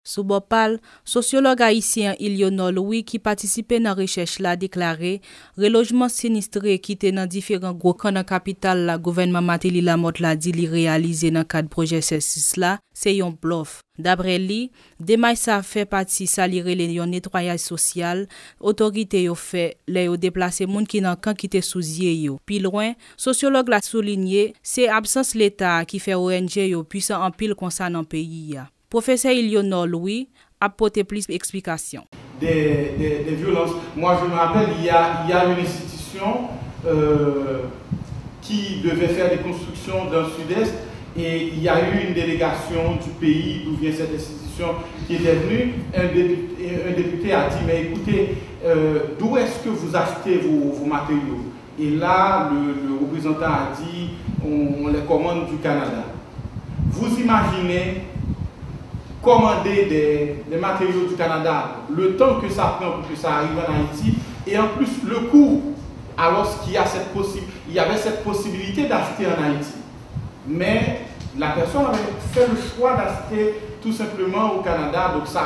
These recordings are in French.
Sous Bopal, sociologue haïtien Ilionor Louis qui participait dans la recherche là déclaré relogement sinistré qui était dans différents gros camps dans la capitale la gouvernement Mateli Lamotte l'a dit li réalisé dans cadre projet C6 là c'est un bluff. D'après lui, démarche ça fait partie salire les nettoyage social, autorité yo fait les yo déplacer moun qui dans camp qui était sous yo. Puis loin, sociologue l'a souligné, c'est absence l'état qui fait ONG yo puissant en pile concernant pays ya. Professeur Ilionor Louis a apporté plus d'explications. Des violences. Moi, je me rappelle, il y a une institution qui devait faire des constructions dans le sud-est et il y a eu une délégation du pays d'où vient cette institution qui était venue. Un député a dit, mais écoutez, d'où est-ce que vous achetez vos matériaux? Et là, le représentant a dit, on les commande du Canada. Vous imaginez commander des matériaux du Canada, le temps que ça prend pour que ça arrive en Haïti, et en plus le coût, alors qu'il y avait cette possibilité d'acheter en Haïti. Mais la personne avait fait le choix d'acheter tout simplement au Canada, donc ça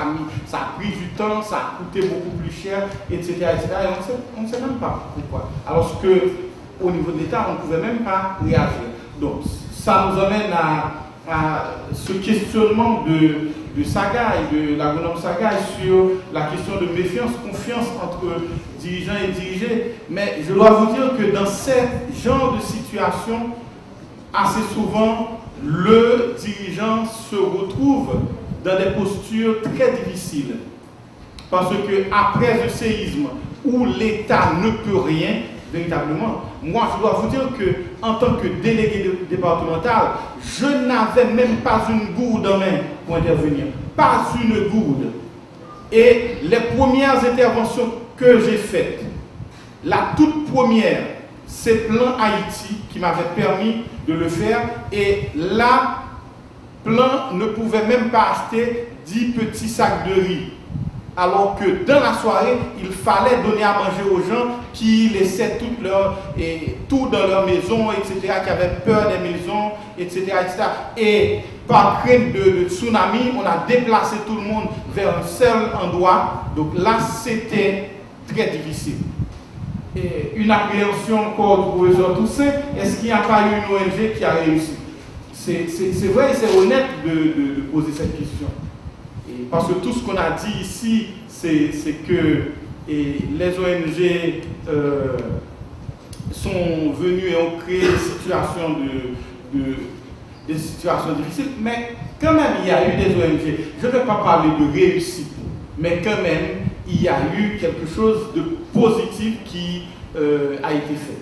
a pris du temps, ça a coûté beaucoup plus cher, etc. etc. Et on ne sait même pas pourquoi. Alors qu'au niveau de l'État, on ne pouvait même pas réagir. Donc ça nous amène à ce questionnement de Sagaï, de l'agronome Sagaï sur la question de méfiance, confiance entre dirigeants et dirigés. Mais je dois vous dire que dans ce genre de situation, assez souvent, le dirigeant se retrouve dans des postures très difficiles. Parce que après le séisme, où l'État ne peut rien, véritablement, moi je dois vous dire que en tant que délégué départemental, je n'avais même pas une gourde en main pour intervenir. Pas une gourde. Et les premières interventions que j'ai faites, la toute première, c'est Plan Haïti qui m'avait permis de le faire. Et là, Plan ne pouvait même pas acheter 10 petits sacs de riz. Alors que dans la soirée, il fallait donner à manger aux gens qui laissaient tout dans leur maison, etc., qui avaient peur des maisons, etc., etc. Et par crainte de tsunami, on a déplacé tout le monde vers un seul endroit. Donc là, c'était très difficile. Et une appréhension encore du professeur Toussaint, est-ce qu'il n'y a pas eu une ONG qui a réussi? C'est vrai et c'est honnête de poser cette question. Parce que tout ce qu'on a dit ici, c'est que les ONG sont venues et ont créé des situations difficiles, mais quand même il y a eu des ONG. Je ne vais pas parler de réussite, mais quand même il y a eu quelque chose de positif qui a été fait.